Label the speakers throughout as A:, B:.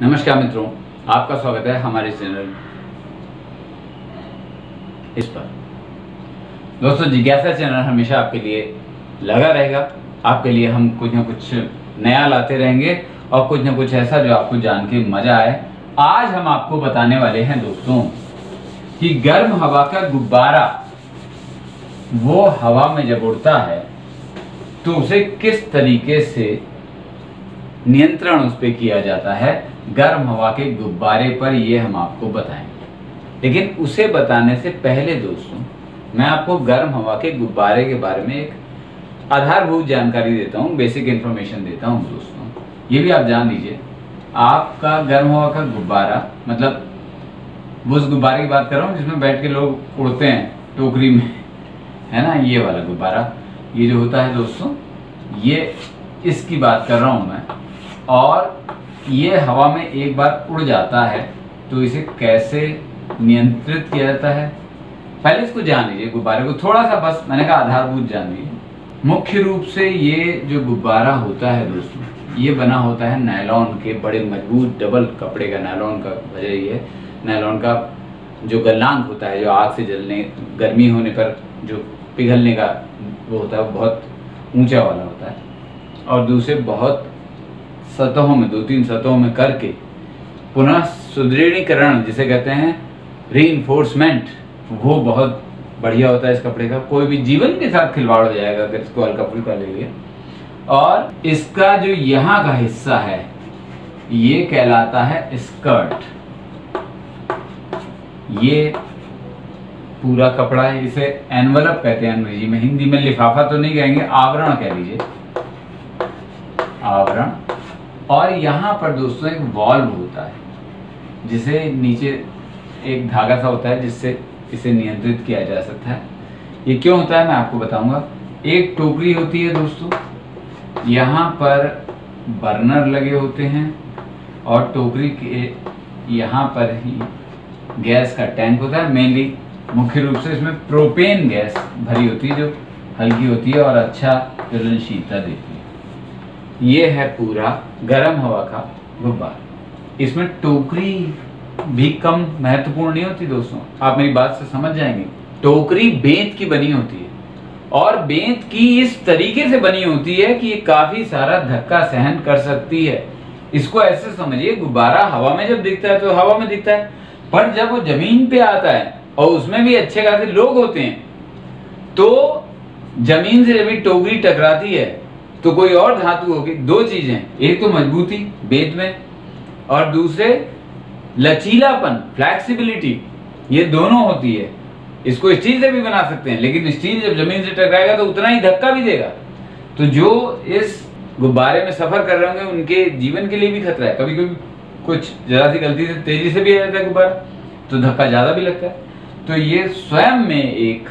A: नमस्कार मित्रों, आपका स्वागत है हमारे चैनल इस पर। दोस्तों, जिज्ञासा चैनल हमेशा आपके लिए लगा रहेगा। आपके लिए हम कुछ ना कुछ नया लाते रहेंगे और कुछ ना कुछ ऐसा जो आपको जान के मजा आए। आज हम आपको बताने वाले हैं दोस्तों कि गर्म हवा का गुब्बारा वो हवा में जब उड़ता है तो उसे किस तरीके से नियंत्रण उस पर किया जाता है। गर्म हवा के गुब्बारे पर ये हम आपको बताएंगे। लेकिन उसे बताने से पहले दोस्तों, मैं आपको गर्म हवा के गुब्बारे के बारे में एक आधारभूत जानकारी देता हूँ, बेसिक इन्फॉर्मेशन देता हूँ दोस्तों। ये भी आप जान लीजिए, आपका गर्म हवा का गुब्बारा मतलब वो उस गुब्बारे की बात कर रहा हूँ जिसमें बैठ के लोग उड़ते हैं टोकरी में, है ना, ये वाला गुब्बारा। ये जो होता है दोस्तों, ये इसकी बात कर रहा हूँ मैं। और ये हवा में एक बार उड़ जाता है तो इसे कैसे नियंत्रित किया जाता है, पहले इसको जान लीजिए। गुब्बारे को थोड़ा सा, बस मैंने कहा आधारभूत जान लीजिए। मुख्य रूप से ये जो गुब्बारा होता है दोस्तों, ये बना होता है नायलॉन के बड़े मजबूत डबल कपड़े का। नायलॉन का वजह ये है, नायलॉन का जो गलनांक होता है, जो आग से जलने, गर्मी होने पर जो पिघलने का वो होता है, वो बहुत ऊंचा वाला होता है। और दूसरे बहुत सतहों में, 2-3 सतहों में करके पुनः सुदृढ़ीकरण जिसे कहते हैं, रीइंफोर्समेंट, वो बहुत बढ़िया होता है इस कपड़े का। कोई भी जीवन के साथ खिलवाड़ हो जाएगा अगर इसको हल्का फुल्का ले लिया। और इसका जो यहाँ का हिस्सा है ये कहलाता है स्कर्ट। ये पूरा कपड़ा है, इसे एनवलप कहते हैं अंग्रेजी में। हिंदी में लिफाफा तो नहीं कहेंगे, आवरण कह लीजिए, आवरण। और यहाँ पर दोस्तों एक वॉल्व होता है जिसे नीचे एक धागा सा होता है जिससे इसे नियंत्रित किया जा सकता है। ये क्यों होता है मैं आपको बताऊंगा। एक टोकरी होती है दोस्तों, यहाँ पर बर्नर लगे होते हैं और टोकरी के यहाँ पर ही गैस का टैंक होता है। मेनली मुख्य रूप से इसमें प्रोपेन गैस भरी होती है जो हल्की होती है और अच्छा ज्वलनशीलता देती है। ये है पूरा गर्म हवा का गुब्बारा। इसमें टोकरी भी कम महत्वपूर्ण नहीं होती दोस्तों, आप मेरी बात से समझ जाएंगे। टोकरी बेंत की बनी होती है और बेंत की इस तरीके से बनी होती है कि ये काफी सारा धक्का सहन कर सकती है। इसको ऐसे समझिए, गुब्बारा हवा में जब दिखता है तो हवा में दिखता है, पर जब वो जमीन पे आता है और उसमें भी अच्छे खासे लोग होते हैं तो जमीन से जब टोकरी टकराती है तो कोई और धातु होगी। दो चीजें, एक तो मजबूती बेंत में और दूसरे लचीलापन, फ्लैक्सिबिलिटी, ये दोनों होती है। इसको स्टील से भी बना सकते हैं, लेकिन स्टील जब जमीन से टकराएगा तो उतना ही धक्का भी देगा। तो जो इस गुब्बारे में सफर कर रहे होंगे उनके जीवन के लिए भी खतरा है। कभी कभी कुछ जरा सी गलती से तेजी से भी आ जाता है गुब्बारा तो धक्का ज्यादा भी लगता है। तो ये स्वयं में एक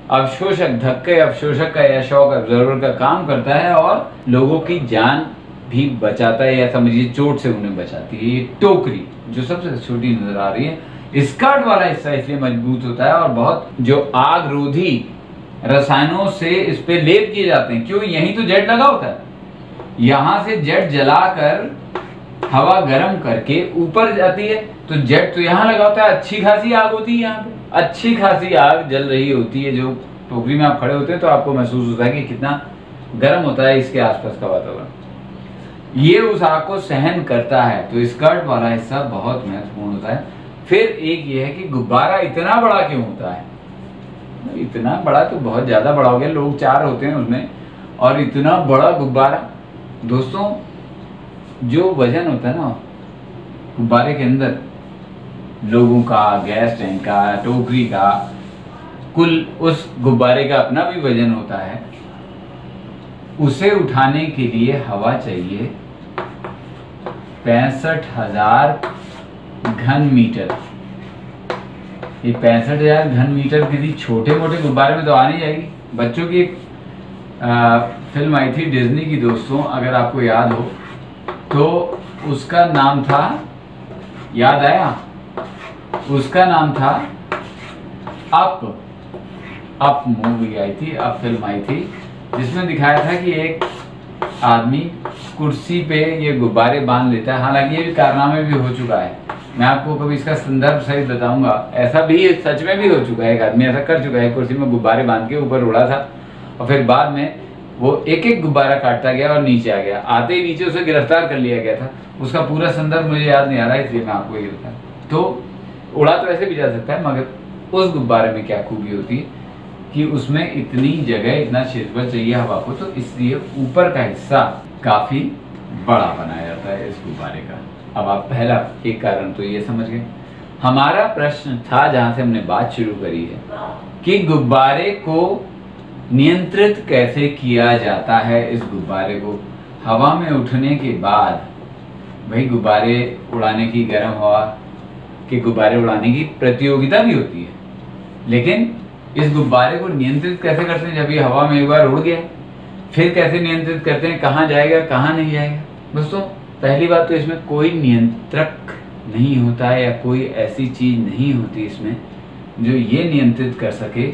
A: अवशोषक, धक्के अवशोषक का या शॉक अब्जॉर्बर का काम करता है और लोगों की जान भी बचाता है, या समझिए चोट से उन्हें बचाती है। ये टोकरी जो सबसे छोटी नजर आ रही है, स्कर्ट वाला हिस्सा इसलिए मजबूत होता है और बहुत जो आग रोधी रसायनों से इस पे लेप किए जाते हैं। क्यों? यही तो जेट लगा होता है, यहाँ से जेट जलाकर हवा गर्म करके ऊपर जाती है। तो जेट तो यहाँ लगा होता है, अच्छी खासी आग होती है, यहाँ पे अच्छी खासी आग जल रही होती है। जो टोकरी में आप खड़े होते हैं तो आपको महसूस होता है कि कितना गर्म होता है इसके आसपास का वातावरण। ये उस आग को सहन करता है। तो स्कर्ट वाला हिस्सा बहुत महत्वपूर्ण होता है। फिर एक ये है कि गुब्बारा इतना बड़ा क्यों होता है। इतना बड़ा तो बहुत ज्यादा बड़ा हो गया, लोग 4 होते हैं उसमें और इतना बड़ा गुब्बारा। दोस्तों, जो वजन होता है ना गुब्बारे के अंदर, लोगों का, गैस टैंक का, टोकरी का, कुल उस गुब्बारे का अपना भी वजन होता है। उसे उठाने के लिए हवा चाहिए 65,000 घन मीटर। ये 65,000 घन मीटर किसी छोटे मोटे गुब्बारे में तो आ नहीं जाएगी। बच्चों की एक फिल्म आई थी डिज्नी की दोस्तों, अगर आपको याद हो तो उसका नाम था, याद आया? उसका नाम था अप मूवी आई थी, अप फिल्म आई थी, जिसमें दिखाया था कि एक आदमी कुर्सी पे ये गुब्बारे बांध लेता है। हालांकि ये भी कारनामे भी हो चुका है, मैं आपको कभी इसका संदर्भ सहित बताऊंगा। ऐसा भी सच में भी हो चुका है, एक आदमी ऐसा कर चुका है, कुर्सी में गुब्बारे बांध के ऊपर उड़ा था और फिर बाद में वो एक एक गुब्बारा काटता गया और नीचे आ गया। आते ही नीचे उसे गिरफ्तार कर लिया गया था। उसका पूरा संदर्भ मुझे याद नहीं आ रहा है, इसलिए मैं आपको ये बताऊँ। तो उड़ा तो ऐसे भी जा सकता है, मगर उस गुब्बारे में क्या खूबी होती है कि उसमें इतनी जगह, इतना क्षेत्रफल चाहिए हवा को, तो इसलिए ऊपर का हिस्सा काफी बड़ा बनाया जाता है इस गुब्बारे का। अब आप पहला एक कारण तो ये समझ गए। हमारा प्रश्न था, जहां से हमने बात शुरू करी है, कि गुब्बारे को नियंत्रित कैसे किया जाता है। इस गुब्बारे को हवा में उठने के बाद, भाई गुब्बारे उड़ाने की, गर्म हवा के गुब्बारे उड़ाने की प्रतियोगिता भी होती है, लेकिन इस गुब्बारे को नियंत्रित कैसे करते हैं? जब ये हवा में एक बार उड़ गया, फिर कैसे नियंत्रित करते हैं, कहाँ जाएगा कहाँ नहीं जाएगा? दोस्तों, पहली बात तो इसमें कोई नियंत्रक नहीं होता है, या कोई ऐसी चीज नहीं होती इसमें जो ये नियंत्रित कर सके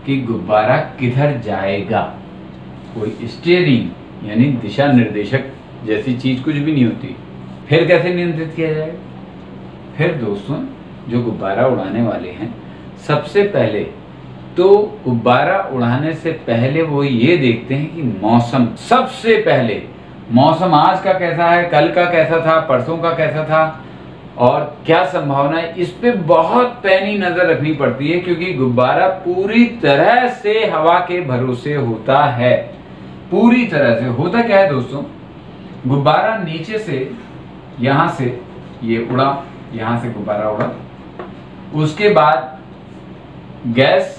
A: कि गुब्बारा किधर जाएगा। कोई स्टीयरिंग यानी दिशा निर्देशक जैसी चीज कुछ भी नहीं होती। फिर कैसे नियंत्रित किया जाएगा? फिर दोस्तों, जो गुब्बारा उड़ाने वाले हैं, सबसे पहले तो गुब्बारा उड़ाने से पहले वो ये देखते हैं कि मौसम, सबसे पहले मौसम आज का कैसा है, कल का कैसा था, परसों का कैसा था और क्या संभावना है, इस पे बहुत पैनी नजर रखनी पड़ती है, क्योंकि गुब्बारा पूरी तरह से हवा के भरोसे होता है। पूरी तरह से होता क्या है दोस्तों, गुब्बारा नीचे से, यहां से ये उड़ा, यहां से गुब्बारा उड़ा, उसके बाद गैस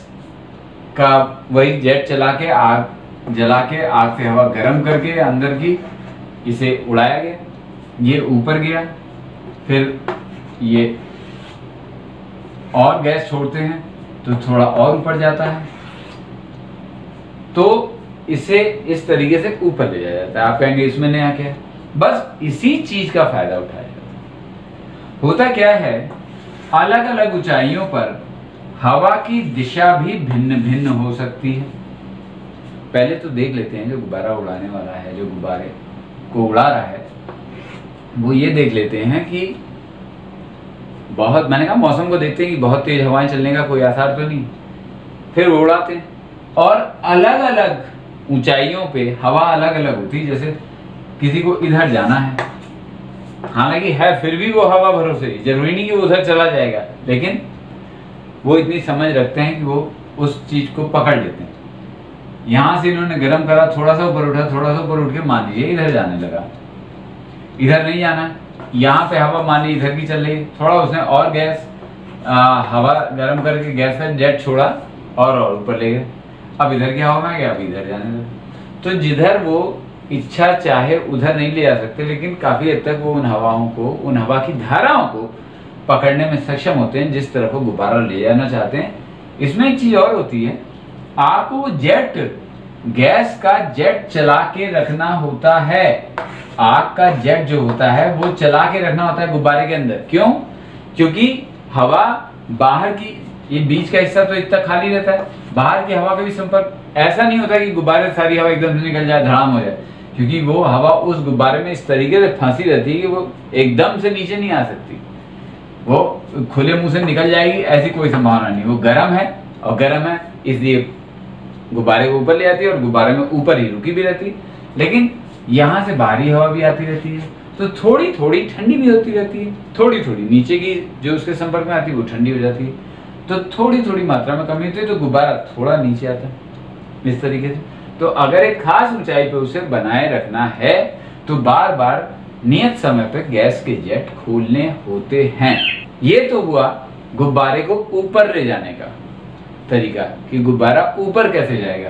A: का वही जेट चला के, आग जला के, आग से हवा गर्म करके अंदर की इसे उड़ाया गया, ये ऊपर गया, फिर ये और गैस छोड़ते हैं तो थोड़ा और ऊपर जाता है, तो इसे इस तरीके से ऊपर ले जाया जाता है। आप कहेंगे इसमें नया क्या है? बस इसी चीज का फायदा उठाया जाता है। होता क्या है, अलग अलग ऊंचाइयों पर हवा की दिशा भी भिन्न भिन्न हो सकती है। पहले तो देख लेते हैं जो गुब्बारा उड़ाने वाला है, जो गुब्बारे को उड़ा रहा है, वो ये देख लेते हैं कि बहुत, मैंने कहा मौसम को देखते हैं कि बहुत तेज हवाएं चलने का कोई आसार तो नहीं, फिर वो उड़ाते हैं। और अलग अलग ऊंचाइयों पे हवा अलग अलग होती है। जैसे किसी को इधर जाना है, हालांकि है फिर भी वो हवा भरोसे, जरूरी नहीं कि वो उधर चला जाएगा, लेकिन वो इतनी समझ रखते हैं कि वो उस चीज को पकड़ लेते हैं। यहां से इन्होंने गर्म करा, थोड़ा सा ऊपर उठा, थोड़ा सा ऊपर उठ के मान लीजिए इधर जाने लगा, इधर नहीं जाना है, यहाँ पे हवा मान ली इधर की चल रही, थोड़ा उसने और गैस हवा गर्म करके गैस का जेट छोड़ा और ऊपर ले गए, अब इधर की हवा में गया, अब इधर जाने लगा। तो जिधर वो इच्छा चाहे उधर नहीं ले जा सकते, लेकिन काफी हद तक वो उन हवाओं को, उन हवा की धाराओं को पकड़ने में सक्षम होते हैं जिस तरफ वो गुब्बारा ले जाना चाहते हैं। इसमें एक चीज और होती है, आपको जेट, गैस का जेट चला के रखना होता है। आग का जेट जो होता है वो चला के रखना होता है गुब्बारे के अंदर। क्यों? क्योंकि हवा बाहर की, ये बीच का हिस्सा तो इतना खाली रहता है, बाहर की हवा का भी संपर्क, ऐसा नहीं होता कि गुब्बारे से सारी हवा एकदम से निकल जाए, धड़ाम हो जाए, क्योंकि वो हवा उस गुब्बारे में इस तरीके से फंसी रहती है कि वो एकदम से नीचे नहीं आ सकती, वो खुले मुंह से निकल जाएगी, ऐसी कोई संभावना नहीं। वो गर्म है, और गर्म है इसलिए गुब्बारे को ऊपर ले आती है और गुब्बारे में ऊपर ही रुकी भी रहती है। लेकिन यहाँ से बाहरी हवा भी आती रहती है, तो थोड़ी थोड़ी ठंडी भी होती रहती है, थोड़ी थोड़ी नीचे की जो उसके संपर्क में आती है वो ठंडी हो जाती है, तो थोड़ी थोड़ी मात्रा में कमी होती है, तो गुब्बारा थोड़ा नीचे आता है इस तरीके से। तो अगर एक खास ऊंचाई पे उसे बनाए रखना है तो बार बार नियत समय पे गैस के जेट खोलने होते हैं। ये तो हुआ गुब्बारे को ऊपर ले जाने का तरीका कि गुब्बारा ऊपर कैसे जाएगा।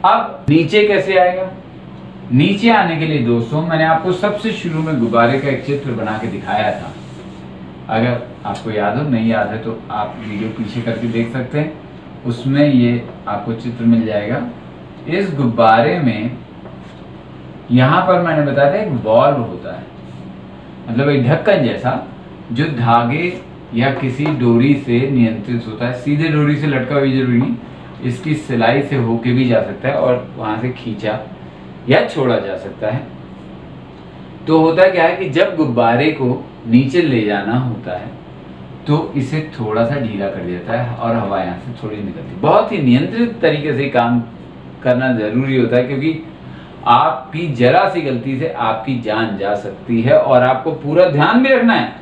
A: अब नीचे कैसे आएगा? नीचे आने के लिए दोस्तों मैंने आपको सबसे शुरू में गुब्बारे का एक चित्र बना के दिखाया था। अगर आपको याद हो, नहीं याद है तो आप वीडियो पीछे करके देख सकते हैं, उसमें ये आपको चित्र मिल जाएगा। इस गुब्बारे में यहाँ पर मैंने बताया था एक वॉल्व होता है, मतलब एक ढक्कन जैसा, जो धागे या किसी डोरी से नियंत्रित होता है। सीधे डोरी से लटका हुई जरूरी नहीं, इसकी सिलाई से होके भी जा सकता है और वहां से खींचा या छोड़ा जा सकता है। तो होता क्या है कि जब गुब्बारे को नीचे ले जाना होता है तो इसे थोड़ा सा ढीला कर देता है और हवा यहाँ से थोड़ी निकलती है। बहुत ही नियंत्रित तरीके से काम करना जरूरी होता है, क्योंकि आपकी जरा सी गलती से आपकी जान जा सकती है। और आपको पूरा ध्यान भी रखना है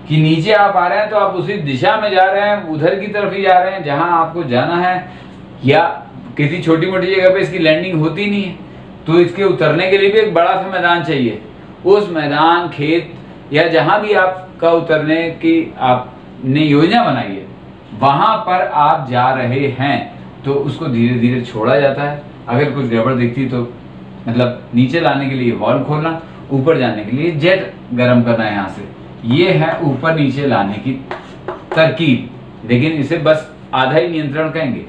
A: कि नीचे आप आ रहे हैं तो आप उसी दिशा में जा रहे हैं, उधर की तरफ ही जा रहे हैं जहां आपको जाना है, या किसी छोटी मोटी जगह पे इसकी लैंडिंग होती नहीं है तो इसके उतरने के लिए भी एक बड़ा सा मैदान चाहिए। उस मैदान, खेत या जहां भी आपका उतरने की आपने योजना बनाई है वहां पर आप जा रहे हैं तो उसको धीरे धीरे छोड़ा जाता है। अगर कुछ गड़बड़ दिखती तो मतलब नीचे लाने के लिए वॉल्व खोलना, ऊपर जाने के लिए जेट गर्म करना। यहाँ से ये है ऊपर नीचे लाने की तरकीब, लेकिन इसे बस आधा ही नियंत्रण कहेंगे।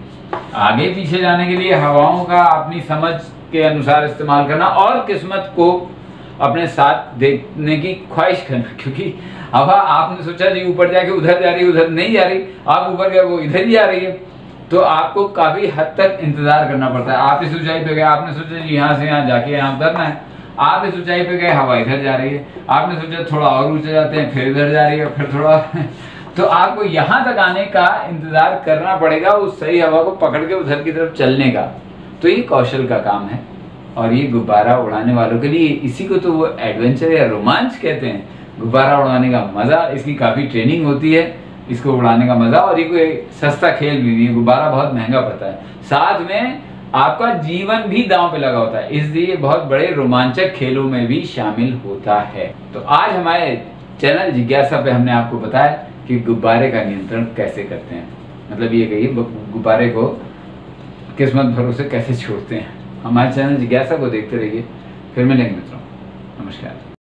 A: आगे पीछे जाने के लिए हवाओं का अपनी समझ के अनुसार इस्तेमाल करना और किस्मत को अपने साथ देखने की ख्वाहिश करना, क्योंकि हवा आपने सोचा जी ऊपर जाके उधर जा रही है, उधर नहीं जा रही, आप ऊपर गए वो इधर ही जा रही है, तो आपको काफी हद तक इंतजार करना पड़ता है। आप इस ऊंचाई पे गए, आपने सोचा जी यहाँ से यहाँ जाके यहाँ उतरना है, आप इस ऊंचाई पे गए, हवा इधर जा रही है, आपने सोचा थोड़ा और ऊंचे जाते हैं, फिर इधर जा रही है, फिर थोड़ा तो आपको यहाँ तक आने का इंतजार करना पड़ेगा, उस सही हवा को पकड़ के उधर की तरफ चलने का। तो ये कौशल का काम है और ये गुब्बारा उड़ाने वालों के लिए, इसी को तो वो एडवेंचर या रोमांच कहते हैं। गुब्बारा उड़ाने का मजा, इसकी काफी ट्रेनिंग होती है इसको उड़ाने का मजा, और ये कोई सस्ता खेल भी नहीं है। गुब्बारा बहुत महंगा पड़ता है, साथ में आपका जीवन भी दांव पे लगा होता है, इसलिए बहुत बड़े रोमांचक खेलों में भी शामिल होता है। तो आज हमारे चैनल जिज्ञासा पे हमने आपको बताया कि गुब्बारे का नियंत्रण कैसे करते हैं, मतलब ये कहिए गुब्बारे को किस्मत भरोसे कैसे छोड़ते हैं। हमारे चैनल जिज्ञासा को देखते रहिए। फिर मिलेंगे मित्रों, नमस्कार।